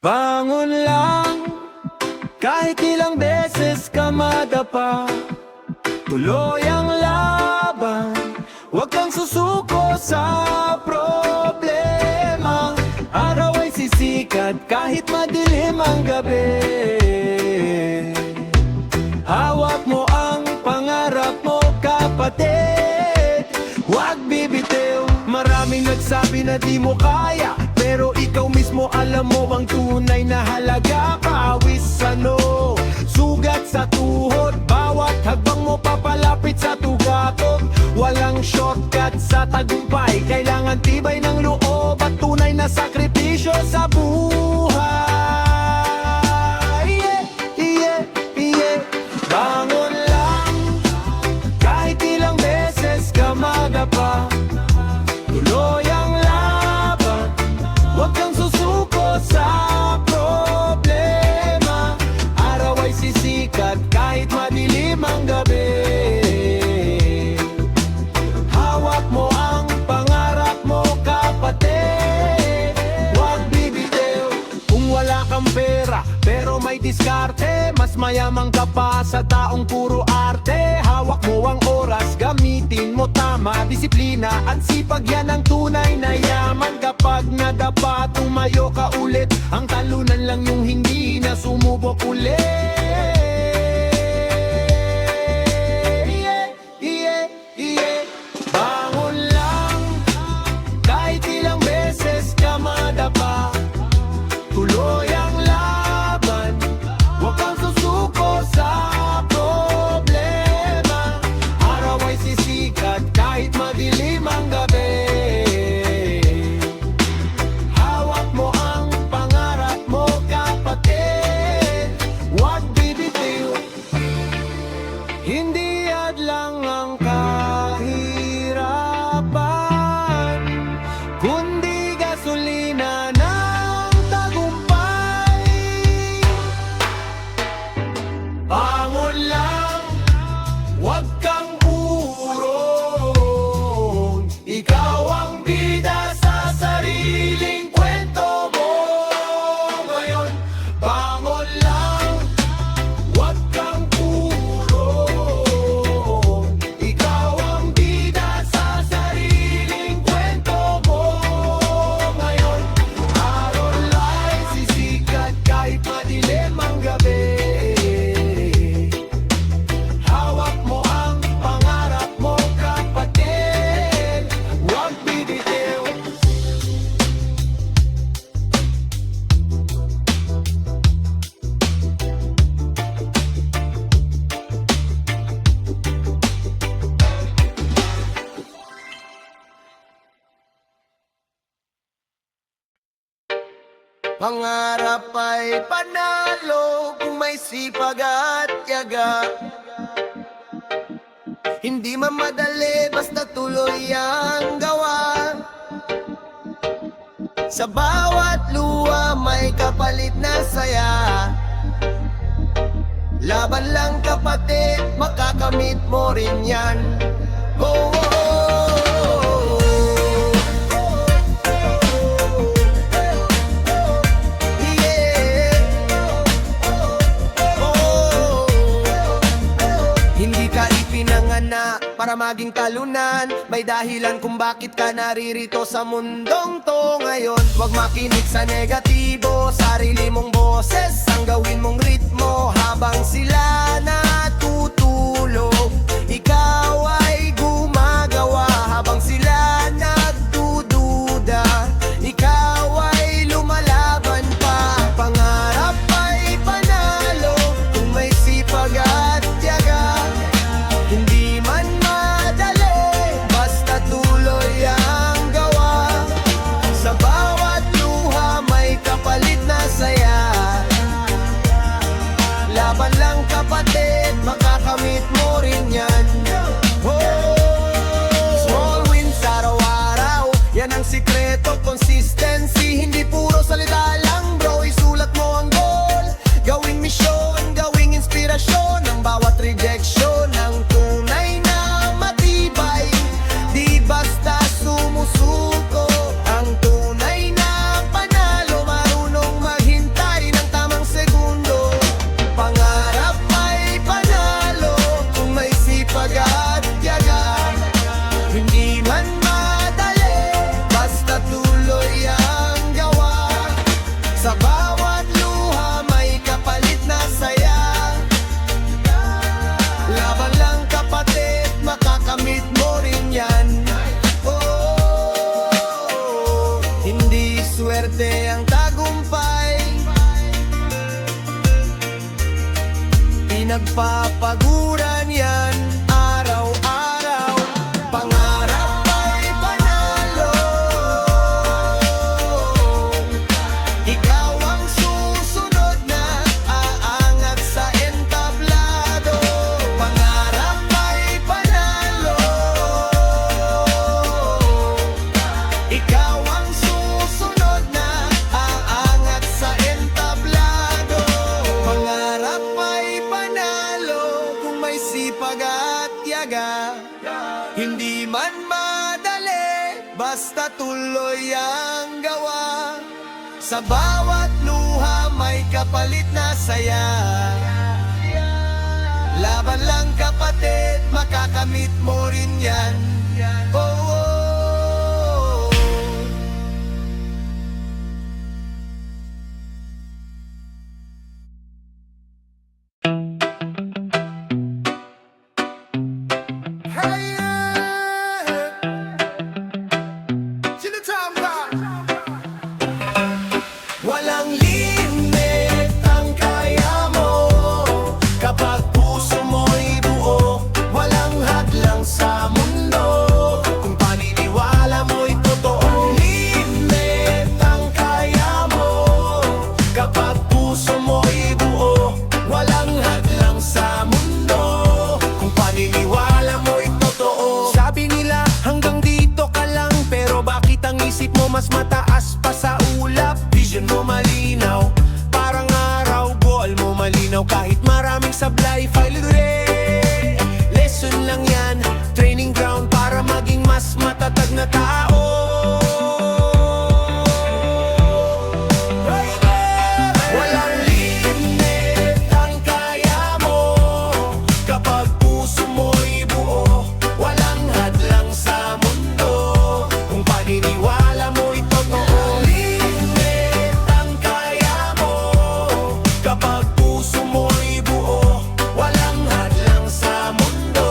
Bangon lang, kahit ilang beses ka madapa. Tuloy ang laban, huwag kang susuko sa problema. Araw ay sisikat kahit madilim ang gabi. Hawak mo ang pangarap mo, kapatid. Huwag bibitiw, maraming nagsabi na di mo kaya, pero ikaw mismo alam mo ang tunay na halaga. Pawis ano, sugat sa tuhod, bawat hagbang mo papalapit sa tugatok. Walang shortcut sa tagumpay, kailangan tibay ng loob at tunay na sakripisyo sa buhay. Bangon lang, kahit ilang beses ka madapa. Tuloy ang laban, huwag kang susuko sa problema. Araw ay sisikat kahit madilim ang gabi. Hawak mo ang pangarap mo, kapatid. Huwag bibitiw. Kung wala kang pera pero may diskarte, mas mayamang ka pa sa taong puro arte. Hawak mo ang oras, gamitin mo tama. Disiplina at sipag, yan ang tunay na yaman. Kapag nadapa, tumayo ka ulit. Ang talunan lang yung hindi na sumubok ulit. Bangon lang, kahit ilang beses ka madapa. Tuloy ang laban, huwag kang susuko sa problema. Araw ay sisikat kahit madilim ang gabi. Hawak mo ang pangarap mo, kapatid. Huwag bibitiw. Hindi hadlang ang kahirapan, kundi gasolina ng tagumpay. Bangon lang, huwag kang urong. Ikaw ang bida sa sariling kwento mo ngayon. Bangon lang, huwag kang urong. Ikaw ang bida sa sariling kwento mo ngayon. Araw ay sisikat kahit madilim ang gabi. Hawak mo ang pangarap mo, kapatid. Huwag bibitiw. Pangarap ay panalo kung may sipag at tiyaga. Hindi man madali, basta tuloy ang gawa. Sa bawat luha may kapalit na saya. Laban lang, kapatid, makakamit mo rin yan. Oh, oh, oh. Para maging talunan, may dahilan kung bakit ka naririto sa mundong to ngayon. Huwag makinig sa negatibo, sarili mong boses ang gawin mong ritmo. Habang sila natutulog, ikaw ay gumagawa. Habang sila nagdududa, ikaw ay lumalaban pa. Pangarap ay panalo kung may sipag at tiyaga. Hindi man madali, basta tuloy ang gawa. Sa bawat luha may kapalit na saya. Sa bawat luha may kapalit na saya. Laban lang kapatid, makakamit mo rin yan. Oh, hindi swerte ang tagumpay, pinagpapaguran yan araw-araw. Pangarap ay panalo, ikaw ang susunod na aangat sa entablado. Pangarap ay panalo, ikaw ang susunod na aangat sa entablado. Pangarap ay panalo kung may sipag at tiyaga. Hindi man madali, basta tuloy ang gawa. Sa bawat luha may kapalit na saya. Laban lang kapatid, makakamit mo rin yan. Oh, oh. Hey, yeah. Sino tama? Walang limit ang kaya mo kapag puso mo'y buo. Walang hadlang sa mundo kung paniniwala mo'y totoo. Limit ang kaya mo kapag puso mo'y buo. Walang hadlang sa mundo kung paniniwala mo'y totoo. Sabi nila hanggang dito ka lang, pero bakit ang isip mo mas mataas pa sa ulap? Vision mo malinaw, parang araw. Goal mo malinaw kahit maraming sablay. File red, lesson lang yan. Training ground para maging mas matatag na tao. Walang limit ang kaya mo kapag puso mo'y buo. Walang hadlang sa mundo kung paniniwala mo'y totoo. Limit ang kaya mo kapag puso mo'y buo. Walang hadlang sa mundo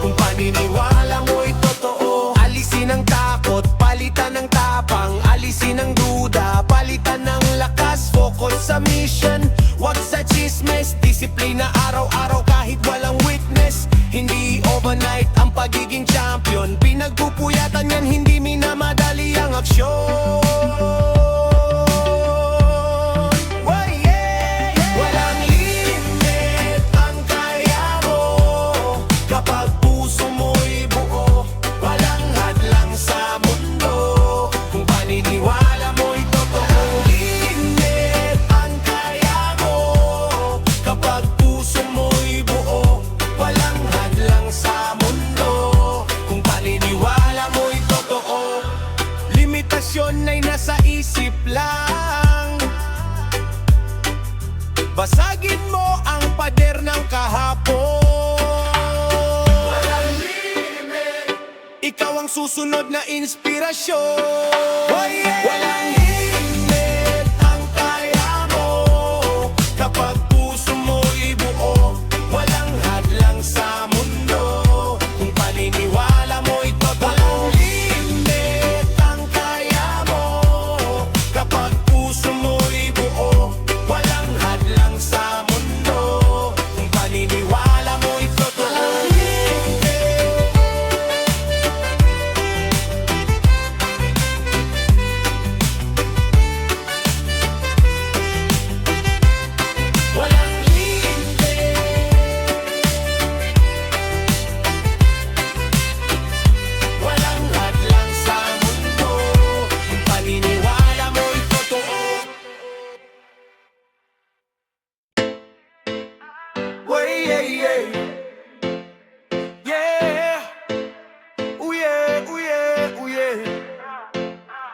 kung paniniwala mo'y totoo. Alisin ang takot, palitan ng tapang. Alisin ang duda, palitan ng lakas. Focus sa mission, wag sa chismes. Disiplina araw-araw kahit walang witness. Hindi overnight ang pagiging champion. Pinagpupuyatan yan, hindi minamadali ang aksyon. Oh, yeah, yeah. Walang limit ang kaya mo kapag puso mo'y buo. Walang hadlang sa mundo kung paniniwala mo'y totoo. Limit ang kaya mo kapag puso mo'y buo. Walang hadlang sa mundo kung paniniwala mo'y totoo. Limitasyon ay nasa isip lang. Basagin mo ang pader ng kahapon. Walang limit, ikaw ang susunod na inspirasyon. Oh, yeah. Walang limit ang kaya mo kapag puso mo'y buo. Walang hadlang sa mundo kung paniniwala mo'y totoo. Walang limit ang kaya mo kapag puso mo'y buo. Walang hadlang sa mundo kung paniniwala mo'y totoo. Walang limit, walang hadlang sa mundo kung paniniwala mo'y totoo. Way, yeah, yeah. Yeah. Ooh, yeah, ooh, yeah, ooh, yeah.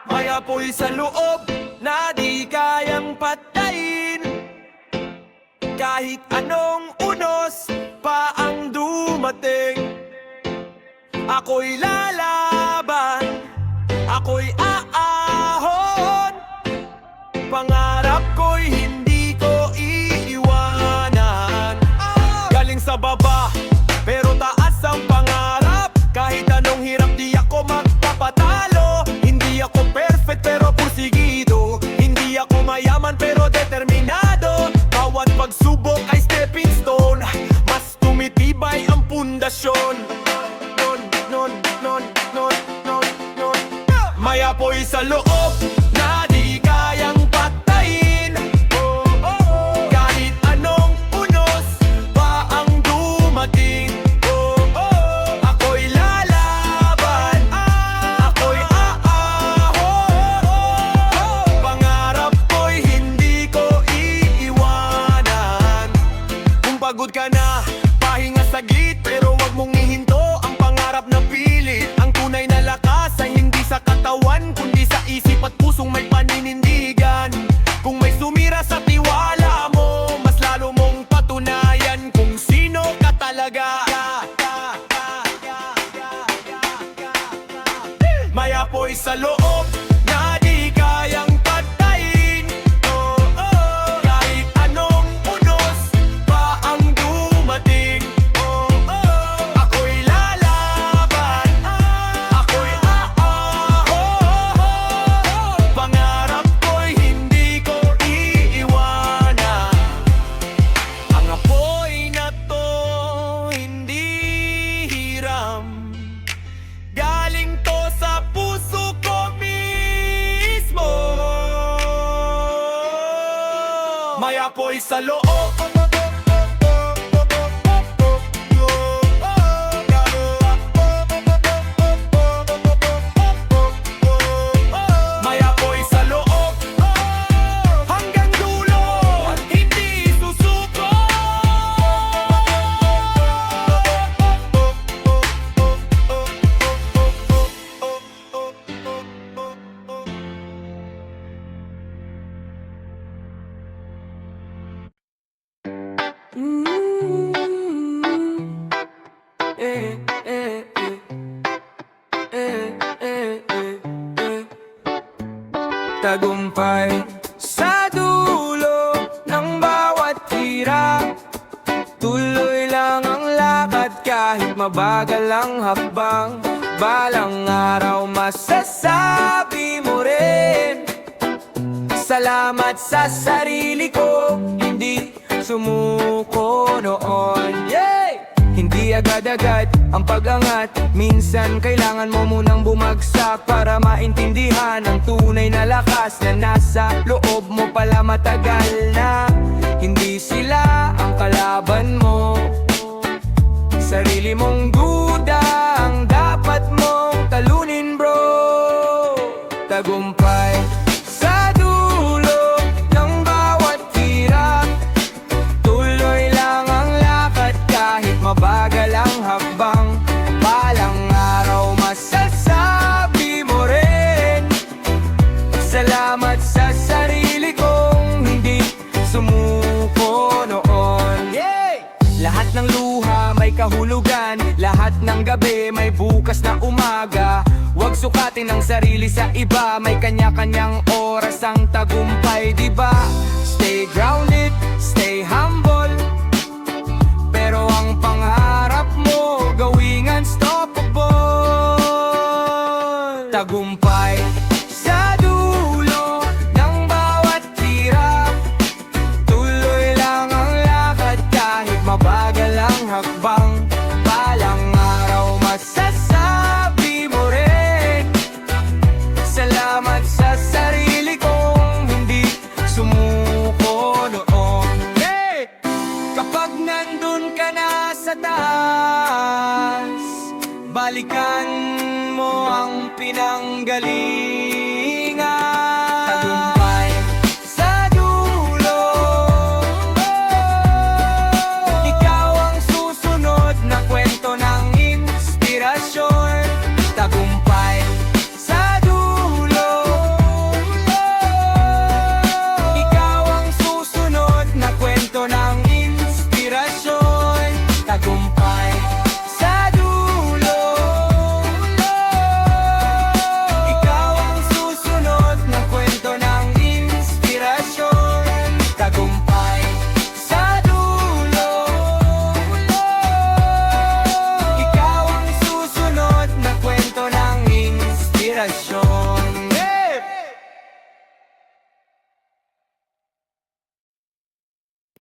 May apoy sa loob na di kayang patayin. Kahit anong unos pa ang dumating, ako'y lalaban, ako'y aahon. Pangarap pagod ka na, pahinga saglit, pero wag mong ihinto ang pangarap na pilit. Ang tunay na lakas ay hindi sa katawan, kundi sa isip at pusong may paninindigan. Kung may sumira sa tiwala mo, mas lalo mong patunayan kung sino ka talaga. May apoy sa loob na di kayang patayin. Oh, oh. Kahit anong unos pa ang dumating. Oh, oh. Ako'y lalaban. Ako'y oh, oh, oh. Pangarap ko'y hindi ko iiwanan. Ang apoy na to hindi hiram, galing to sa puso ko mismo. May apoy sa loob. May apoy sa loob. Hanggang dulo, hindi susuko. Tagumpay sa dulo ng bawat hirap. Tuloy lang ang lakad kahit mabagal ang hakbang. Balang araw masasabi mo rin, salamat sa sarili ko, hindi sumuko noon. Hindi agad-agad ang pag-angat, minsan kailangan mo munang bumagsak para maintindihan ang tunay na lakas na nasa loob mo pala matagal na. Hindi sila ang kalaban mo, sarili mong duda ang dapat mong talunin, bro. Tagumpay sa dulo ng bawat hirap. Tuloy lang ang lakad kahit mabagal ang hakbang. Balang araw masasabi mo rin, salamat sa sarili kong hindi sumuko noon. Lahat ng luha may kahulugan, lahat ng gabi may bukas na umaga. Huwag sukatin ang sarili sa iba, may kanya-kanyang oras ang tagumpay, diba? Stay grounded, stay humble, pero ang pangarap mo gawing unstoppable. Tagumpay sa dulo ng bawat hirap. Tuloy lang ang lakad kahit mabagal ang hakbang. Balang araw masasabi mo rin, salamat sa sarili kong hindi sumuko noon. Kapag nandun ka na sa taas, balikan mo ang pinanggalingan. Tagumpay sa dulo, ikaw ang susunod na kwento ng inspirasyon. Tagumpay sa dulo, ikaw ang susunod na kwento ng inspirasyon. Tagumpay sa dulo, ikaw ang susunod na kwento ng inspirasyon. Tagumpay sa dulo, ikaw ang susunod na kwento ng inspirasyon.